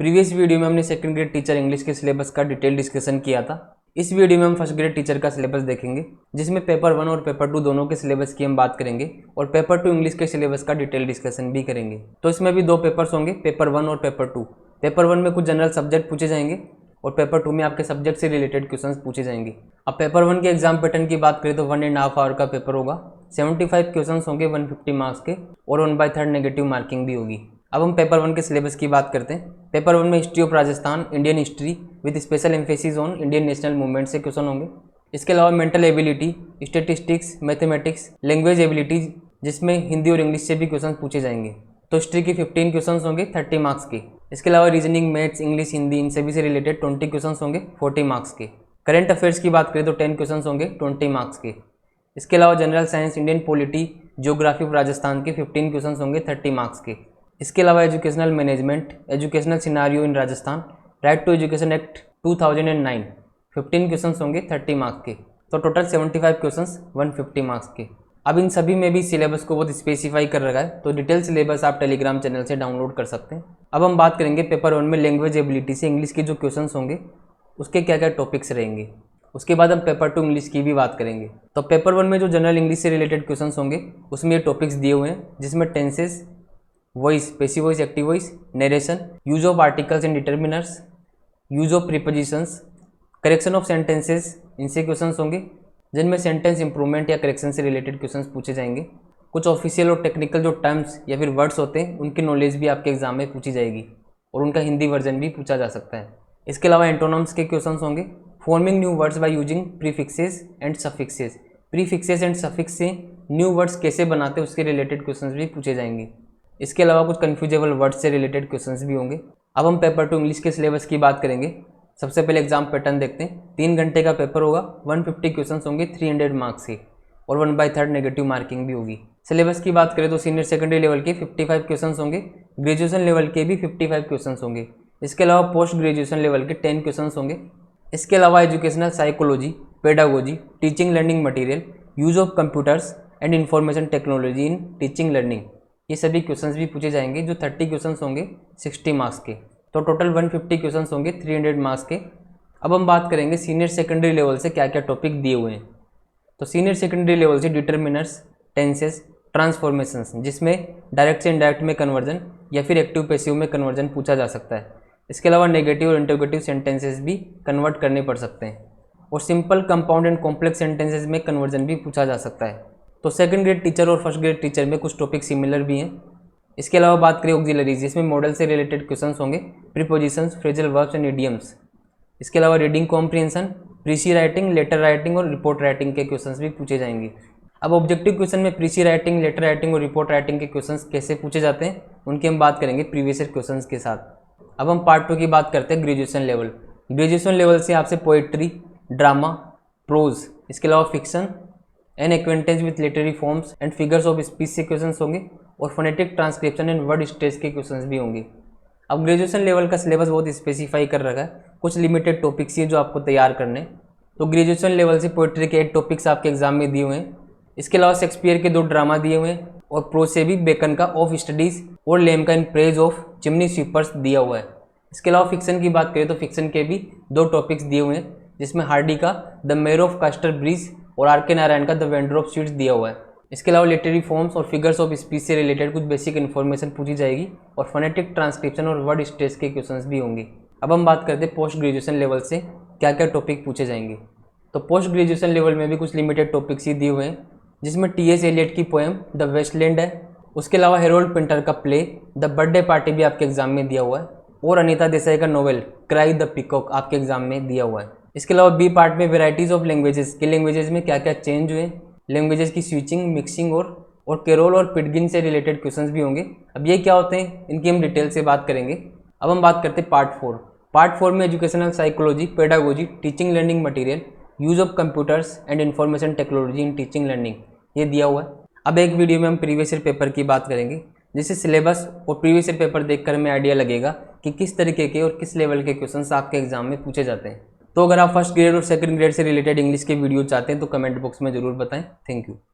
Previous video में हमने second grade teacher English के सिलेबस का डिटेल डिस्कशन किया था। इस वीडियो में हम फर्स्ट ग्रेड टीचर का सिलेबस देखेंगे, जिसमें पेपर 1 और पेपर 2 दोनों के सिलेबस की हम बात करेंगे और पेपर 2 इंग्लिश के सिलेबस का डिटेल डिस्कशन भी करेंगे। तो इसमें भी दो पेपर्स होंगे, पेपर 1 और पेपर 2। पेपर 1 में कुछ जनरल सब्जेक्ट पूछे जाएंगे और पेपर 2 में आपके सब्जेक्ट से रिलेटेड क्वेश्चंस पूछे जाएंगे। अब पेपर 1 के एग्जाम पैटर्न की बात करें तो 1.5 आवर का पेपर होगा, 75 क्वेश्चंस होंगे 150 मार्क्स के और 1/3 नेगेटिव मार्किंग भी होगी। अब हम पेपर 1 के सिलेबस की बात करते हैं। पेपर 1 में history of Rajasthan, Indian history with special emphasis on Indian national movement से क्वेश्चन होंगे। इसके अलावा mental ability, statistics, mathematics, language abilities, जिसमें हिंदी और इंग्लिश से भी क्वेश्चन पूछे जाएंगे। तो हिस्ट्री के 15 क्वेश्चन होंगे 30 मार्क्स के। इसके अलावा रीजनिंग, मैथ्स, इंग्लिश, हिंदी इन सभी से रिलेटेड 20 क्वेश्चन होंगे 40 मार्क्स के। करंट अफेयर्स की बात करें तो 10 क्वेश्चन होंगे 20 मार्क्स के। इसके अलावा general science, Indian polity, geography of Rajasthan के 15 क्वेश्चन होंगे 30 मार्क्स के। इसके अलावा educational management, educational scenario in Rajasthan, right to education act 2009, 15 question होंगे 30 मार्क्स के। तो टोटल 75 क्वेश्चन 150 मार्क्स के। अब इन सभी में भी सिलेबस को बहुत स्पेसिफाई कर रखा है, तो डिटेल सिलेबस आप टेलीग्राम चैनल से डाउनलोड कर सकते हैं। अब हम बात करेंगे पेपर 1 में लैंग्वेज एबिलिटी से इंग्लिश के जो क्वेश्चन होंगे उसके क्या क्या टॉपिक्स रहेंगे। उसके बाद हम पेपर 2 इंग्लिश की भी बात करेंगे। तो पेपर 1 में जो जनरल इंग्लिश से रिलेटेड क्वेश्चन होंगे उसमें ये टॉपिक्स दिए हुए हैं, जिसमें tenses, voice, passive voice, active voice, narration, use of articles and determiners, use of prepositions, correction of sentences, इनसे क्वेश्चंस होंगे, जिनमें सेंटेंस इंप्रूवमेंट या करेक्शन से रिलेटेड क्वेश्चंस पूछे जाएंगे। कुछ ऑफिशियल और टेक्निकल जो टर्म्स या फिर वर्ड्स होते हैं उनकी नॉलेज भी आपके एग्जाम में पूछी जाएगी और उनका हिंदी वर्जन भी पूछा जा सकता है। इसके अलावा एंटोनम्स के क्वेश्चंस होंगे, forming new words by using prefixes and suffixes, prefixes and suffix से न्यू वर्ड्स कैसे बनाते हैं उसके रिलेटेड क्वेश्चंस भी पूछे जाएंगे। इसके अलावा कुछ कन्फ्यूजेबल वर्ड्स से रिलेटेड क्वेश्चंस भी होंगे। अब हम पेपर 2 इंग्लिश के सिलेबस की बात करेंगे। सबसे पहले एग्जाम पैटर्न देखते हैं। 3 घंटे का पेपर होगा, 150 क्वेश्चंस होंगे 300 मार्क्स के और 1/3 नेगेटिव मार्किंग भी होगी। सिलेबस की बात करें तो सीनियर सेकेंडरी लेवल के 55 क्वेश्चंस होंगे, ग्रेजुएशन लेवल के भी 55 क्वेश्चंस होंगे। इसके अलावा पोस्ट ग्रेजुएशन लेवल के 10 क्वेश्चंस होंगे। इसके अलावा educational psychology, pedagogy, teaching learning material, use of computers and information technology in teaching learning, ये सभी क्वेश्चंस भी पूछे जाएंगे, जो 30 क्वेश्चंस होंगे 60 मार्क्स के। तो टोटल 150 क्वेश्चंस होंगे 300 मार्क्स के। अब हम बात करेंगे सीनियर सेकेंडरी लेवल से क्या क्या टॉपिक दिए हुए हैं। तो सीनियर सेकेंडरी लेवल से डिटर्मिनर्स, टेंसेस, ट्रांसफॉर्मेशंस, जिसमें डायरेक्ट से इनडायरेक्ट में कन्वर्जन या फिर एक्टिव पैसिव में कन्वर्जन पूछा जा सकता है। इसके अलावा नेगेटिव और इंटरोगेटिव सेंटेंसेस भी कन्वर्ट करने पड़ सकते हैं और simple, compound and complex sentences में कन्वर्जन भी पूछा जा सकता है। तो सेकंड ग्रेड टीचर और फर्स्ट ग्रेड टीचर में कुछ टॉपिक सिमिलर भी हैं। इसके अलावा बात करें ऑक्सिलरीज, जिसमें मॉडल से रिलेटेड क्वेश्चंस होंगे, prepositions, phrasal verbs and idioms. इसके अलावा reading comprehension, precis writing, letter writing और रिपोर्ट राइटिंग के क्वेश्चंस भी पूछे जाएंगे। अब ऑब्जेक्टिव क्वेश्चन में प्रीसी राइटिंग, लेटर राइटिंग और रिपोर्ट राइटिंग के क्वेश्चंस कैसे पूछे जाते हैं उनकी हम बात करेंगे प्रीवियस ईयर क्वेश्चंस के साथ। अब हम पार्ट 2 की बात करते हैं ग्रेजुएशन लेवल। ग्रेजुएशन लेवल से आपसे पोएट्री, ड्रामा, प्रोज, इसके अलावा fiction and acquaintance with literary forms and figures of speech से क्वेश्चंस होंगे और phonetic transcription and word stress के क्वेश्चंस भी होंगे। अब ग्रेजुएशन लेवल का सिलेबस बहुत स्पेसिफाई कर रखा है, कुछ लिमिटेड टॉपिक्स ही जो आपको तैयार करने। तो ग्रेजुएशन लेवल से पोएट्री के 8 टॉपिक्स आपके एग्जाम में दिए हुए हैं। इसके अलावा शेक्सपियर के 2 ड्रामा दिए हुए हैं और प्रोज से भी बेकन का ऑफ स्टडीज और लेम का in praise of chimney sweepers दिया हुआ है। इसके अलावा फिक्शन की बात करें तो फिक्शन के भी 2 टॉपिक्स दिए हुए हैं, जिसमें हार्डी का the mayor of Casterbridge और आर.के. नारायण का द वेंडर ऑफ स्वीट्स दिया हुआ है। इसके अलावा लिटरेरी फॉर्म्स और फिगर्स ऑफ स्पीच से रिलेटेड कुछ बेसिक इन्फॉर्मेशन पूछी जाएगी और फोनेटिक ट्रांसक्रिप्शन और वर्ड स्ट्रेस के क्वेश्चंस भी होंगे। अब हम बात करते हैं पोस्ट ग्रेजुएशन लेवल से क्या क्या टॉपिक पूछे जाएंगे। तो पोस्ट ग्रेजुएशन लेवल में भी कुछ लिमिटेड टॉपिक्स ही दिए हुए हैं, जिसमें टी.एस. एलियट की पोएम द वेस्टलैंड है। उसके अलावा हेरोल्ड पिंटर का प्ले द बर्थडे पार्टी भी आपके एग्जाम में दिया हुआ है और अनीता देसाई का नोवेल क्राई द पीकॉक आपके एग्जाम में दिया हुआ है। इसके अलावा बी पार्ट में वेराइटीज़ ऑफ लैंग्वेजेस के लैंग्वेजेस में क्या क्या चेंज हुए, लैंग्वेजेस की स्विचिंग, मिक्सिंग और केरोल और पिडगिन से रिलेटेड क्वेश्चंस भी होंगे। अब ये क्या होते हैं इनकी हम डिटेल से बात करेंगे। अब हम बात करते हैं पार्ट 4। पार्ट 4 में educational psychology, pedagogy, teaching learning material, use of computers and information technology in teaching learning, ये दिया हुआ है। अब एक वीडियो में हम प्रीवियस ईयर पेपर की बात करेंगे, जिससे सिलेबस और प्रीवियस ईयर पेपर देखकर हमें आइडिया लगेगा कि किस तरीके के और किस लेवल के क्वेश्चंस आपके एग्जाम में पूछे जाते हैं। तो अगर आप फर्स्ट ग्रेड और सेकंड ग्रेड से रिलेटेड इंग्लिश के वीडियो चाहते हैं तो कमेंट बॉक्स में जरूर बताएं। Thank you.